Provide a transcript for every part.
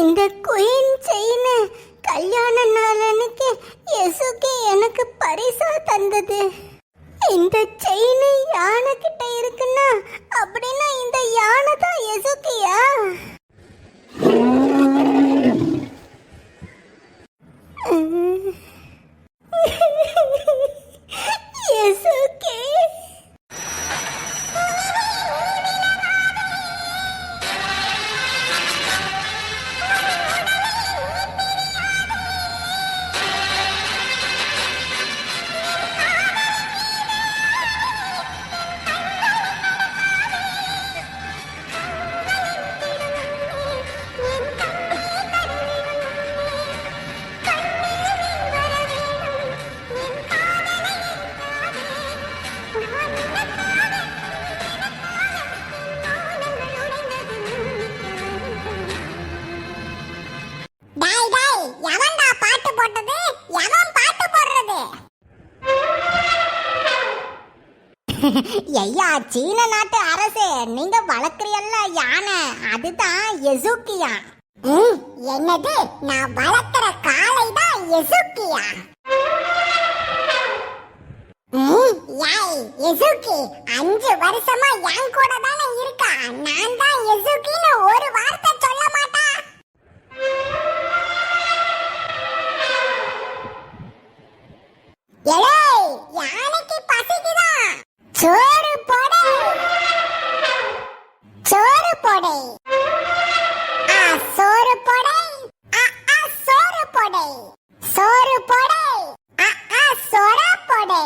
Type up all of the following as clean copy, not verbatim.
இந்த queen chain கல்யாண நாள் அன்னைக்கு யசுகி எனக்கு பரிசா தந்தது. இந்த செயின் யானை கிட்ட இருக்குன்னா அப்படின்னா இந்த யானை தான் யசுகியா? யசுகி ஐயா, சீன நாட்டு அரசே, நீங்க வளர்க்குறீல்ல யானை, அதுதான் யசுகியா. என்னது? நான் வளர்க்குற காளை தான் யசுகியா? யசுகி 5 வருஷமா என் கூட தானே இருக்கா. நான் தான் யசுகின்னு ஒரு வார்த்தை சொல்ல மாட்டா. யானைக்கு பசிக்குதா? சோறு போடு, சோறு போடு, சோறு போடு, சோறு போடு, சோறு போடு, சோறா போடு.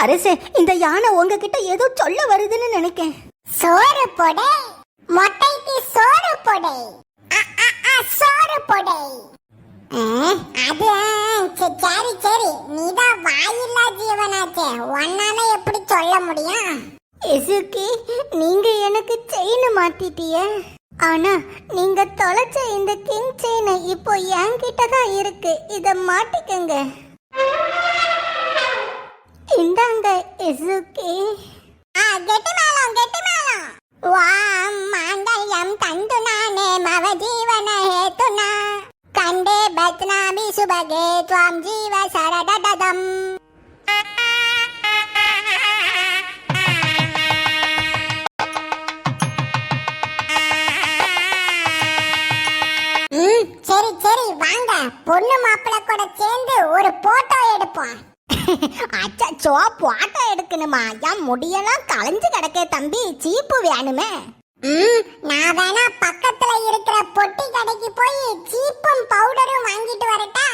அரசே, இந்த யானை உங்ககிட்ட ஏதோ சொல்ல வருதுன்னு நினைக்கேன். சோறு போடு, மொட்டைக்கு சோறு போடு, சோறு போடு. அது சரி சரி, நீதான் வாயில்லா ஜீவனாச்சே, உன்னால எப்படி சொல்ல முடியும்? யசுகி, நீங்க எனக்கு செயின் மாத்திட்டிய. ஆனா நீங்க தொலைச்ச இந்த கிங் செயின் இப்போ என்கிட்ட தான் இருக்கு. இத மாட்டிக்கங்க. இந்தாங்க யசுகி. கெட்டி மேளம், கெட்டி மேளம். வாம் மாங்கல்யம் தந்து நானே மவ ஜீவன ஹேதுனா கண்டே பத்னாமி சுபகே த்வாம் ஜீவ சரடடதம். சரி சரி, வாங்க பொண்ணு மாப்பிள்ளை கூட சேர்ந்து ஒரு போட்டோ எடுப்போம். அச்சோ, போட்டோ எடுக்கணுமா? என் முடியெல்லாம் களைஞ்சு கிடக்கே தம்பி, சீப்பு வேணுமே. நான் வேணா பக்கத்துல இருக்கிற பொட்டி கடைக்கு போய் சீப்பும் பவுடரும் வாங்கிட்டு வரட்டா?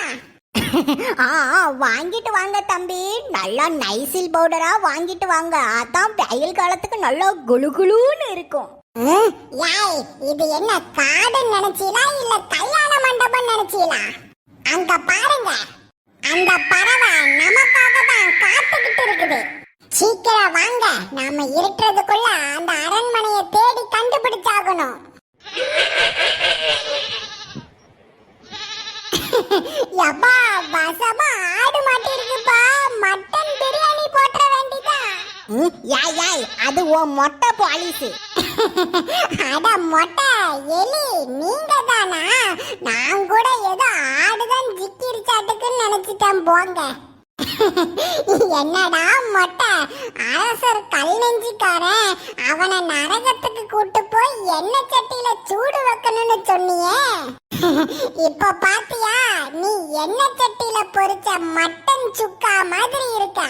வாங்கிட்டு வாங்க தம்பி, நல்லா நைசில் பவுடரா வாங்கிட்டு வாங்க. அதான் வெயில் காலத்துக்கு நல்லா குளுகுளுன்னு இருக்கும். இது என்ன காடு நினைச்சீங்களா இல்ல கல்யாண மண்டபம் நினைச்சீங்களா? அங்க பாருங்க, அந்த பறவை நமக்காக தான் காத்துக்கிட்டு இருக்குது. சீக்கிரம் வாங்க, நாம இருக்கிறதுக்குள்ள அந்த அரண்மனையை தேடி கண்டுபிடிச்சாகணும். யப்பா, வசமா ஆடு மாட்டி இருக்குப்பா, மட்டன் பிரியாணி போட்ட வேண்டியதா? யாய், அது ஓ மொட்டை பாலிசு. அட மொட்டை எலி, நீங்க தானா? நான் கூட ஏதோ ஆடுதான் ஜிக்கிருச்சாட்டுக்குன்னு நினைச்சிட்டேன் போங்க. என்னடா மொட்டை, அரசர் கல் நெஞ்சிக்காரன், அவனை நரகத்துக்கு கூட்டு போய் எண்ணெய் சட்டியில சூடு வைக்கணும்னு சொன்னியே. இப்ப பாத்தியா, நீ எண்ணெய் சட்டியில பொரிச்ச மட்டன் சுக்கா மாதிரி இருக்க.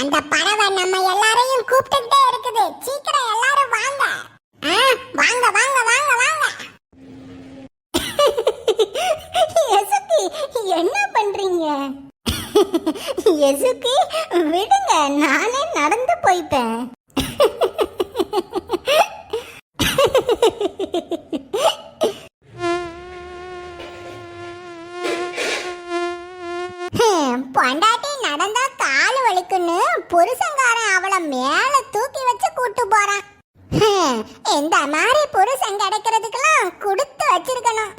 அந்த பறவை நம்ம எல்லாரையும் கூப்பிட்டுட்டே இருக்குது. சீக்கிரம் எல்லாரும் வாங்க. வாங்க வாங்க வாங்க வாங்க. யசுகி, என்ன பண்றீங்க? யசுகி, விடுங்க, நானே நடந்து போயிட்டேன். பொண்டாட்டி நடந்தா காலு வலிக்குன்னு புருஷங்காரன் அவளை மேல தூக்கி வச்சு கூட்டு போறான். இந்த மாதிரி புருஷன் கிடைக்கிறதுக்கெல்லாம் கொடுத்து வச்சிருக்கணும்.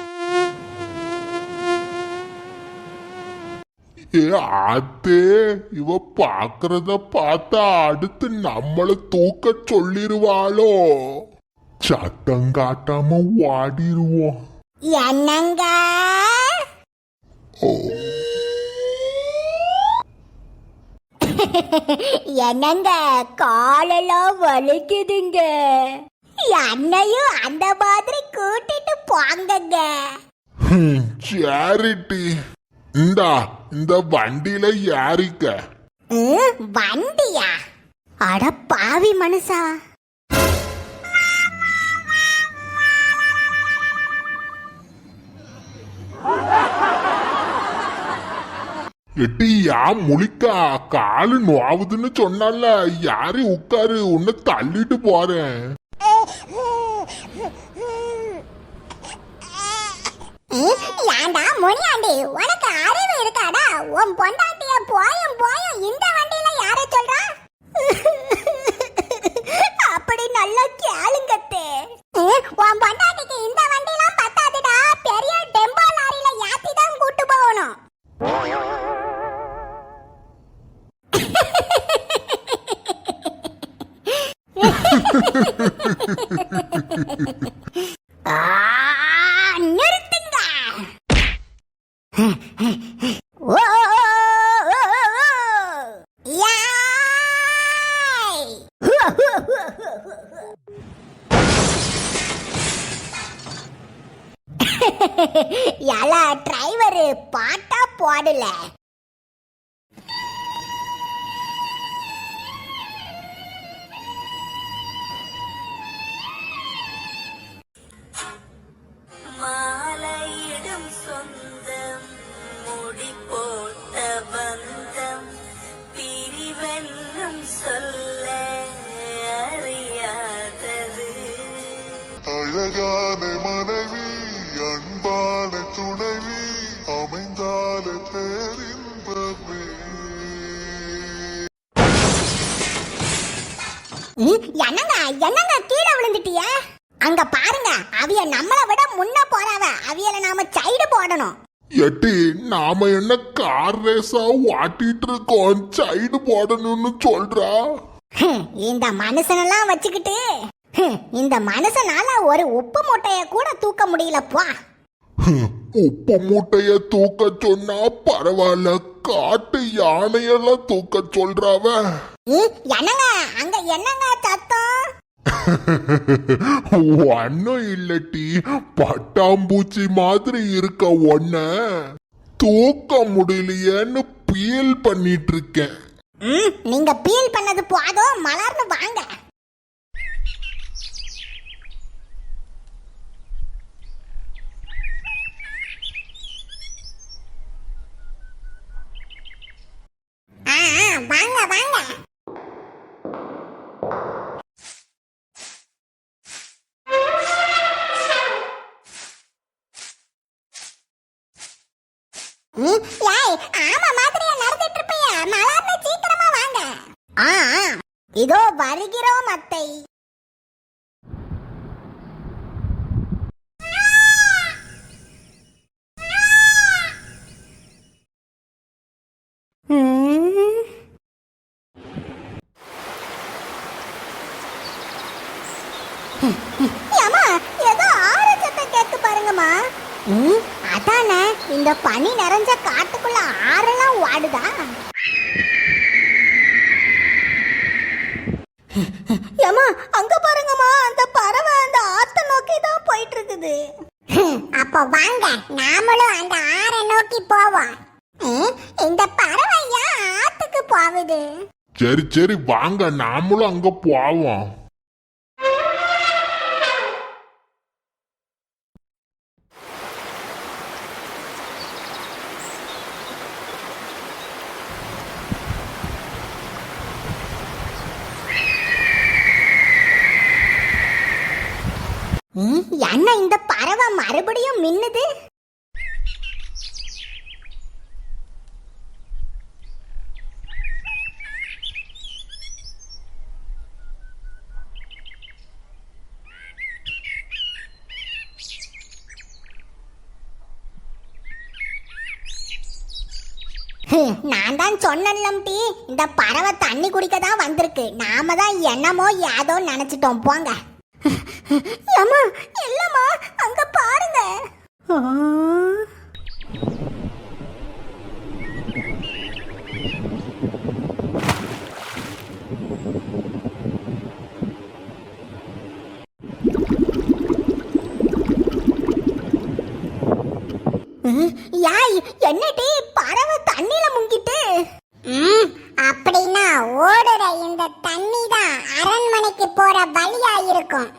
ஏ ஆத்தே, இவ பாக்குறத பார்த்தா அடுத்து நம்மள தூக்க சொல்லிருவாளோ? சத்தம் காட்டாம வாடிருவோம். என்னங்க ஓ, என்னங்க காலெல்லாம் வலிக்குதுங்க. என்னையும் அந்த மாதிரி கூட்டிட்டு போங்கங்க. சேரிட்டி, இந்த வண்டியில ஏறிக்க. வண்டியா? அட பாவி மனுஷா. எட்டி யா முழிக்கா, காலு நோவுதுன்னு சொன்னால, யாரு உட்காரு, உன்னை தள்ளிட்டு போறேன். ஏண்டா முனியாண்டி, உனக்கு அறிவு இருக்காடா? உன் பொண்டாட்டிய போயும் போயும் இந்த வண்டியில யார சொல்றா? அப்படி நல்லா கேளுங்கத்தே. உன் பொண்டாட்டிக்கு இந்த வண்டிலாம் பத்தாதுடா, பெரிய டெம்போ லாரியில ஏத்தி தான் கூட்டு போகணும். நிறுத்துங்க. எல்லா டிரைவரு பாட்டா போடல. மாலையிடும் சொந்தம் முடி போட்ட பந்தம் பிரிவென்னும் சொல்ல அறியாதது. அழகான மனைவி, அன்பான துணைவி, அமைந்தால பேரின்பமே. என்னங்க கீழே விழுந்துட்டிய? அங்க பாருங்க, அவிய நம்மள விட முன்ன போறாவ. அவியல நாம சைடு போடணும். எட்டி, நாம என்ன கார் ரேஸா வாட்டிட்டு இருக்கோம், சைடு போடணும்னு சொல்றா? இந்த மனுஷனெல்லாம் வச்சுக்கிட்டு இந்த மனுஷனால ஒரு உப்பு மூட்டைய கூட தூக்க முடியலப்பா. உப்பு மூட்டைய தூக்க சொன்னா பரவாயில்ல, காட்டு யானையெல்லாம் தூக்க சொல்றாவ. என்னங்க அங்க என்னங்க சத்தம்? ஒன்னும் இல்லட்டி, பட்டாம்பூச்சி மாதிரி இருக்க ஒன்ன தூக்க முடியலையேன்னு பீல் பண்ணிட்டு இருக்கேன். நீங்க பீல் பண்ணது போதும், மலர்ந்து வாங்க. வாங்க வாங்க. ஆமா மாதிரியா நடந்துட்டு இருப்பீங்க. மலர்ந்து சீக்கிரமா வாங்க. இதோ வருகிறோம் அத்தை. ஏதோ ஆரச்சத்தை கேட்க பாருங்கம்மா. அதானே, இந்த பனி நிறைஞ்ச காட்டுக்குள்ள ஆறெல்லாம் வாடுதா? ஏமா அங்க பாருங்கம்மா, அந்த பறவை அந்த ஆத்த நோக்கி தான் போயிட்டு இருக்குது. அப்ப வாங்க நாமளும் அந்த ஆறை நோக்கி போவோம். இந்த பறவை ஏன் ஆத்துக்கு போகுது? சரி சரி வாங்க, நாமளும் அங்க போவோம். என்ன இந்த பறவை மறுபடியும் மின்னுது? நான் தான் சொன்னேன்லம்டி, இந்த பறவை தண்ணி குடிக்க தான் வந்திருக்கு. நாம தான் என்னமோ ஏதோ நினைச்சிட்டோம் போங்க. ஏம்மா இல்லம்மா, அங்க பாருங்க. யாய் என்னடி பறவை தண்ணில முங்கிட்டு? அப்படின்னா ஓடுற இந்த தண்ணி தான் அரண்மனைக்கு போற வழியா இருக்கும்.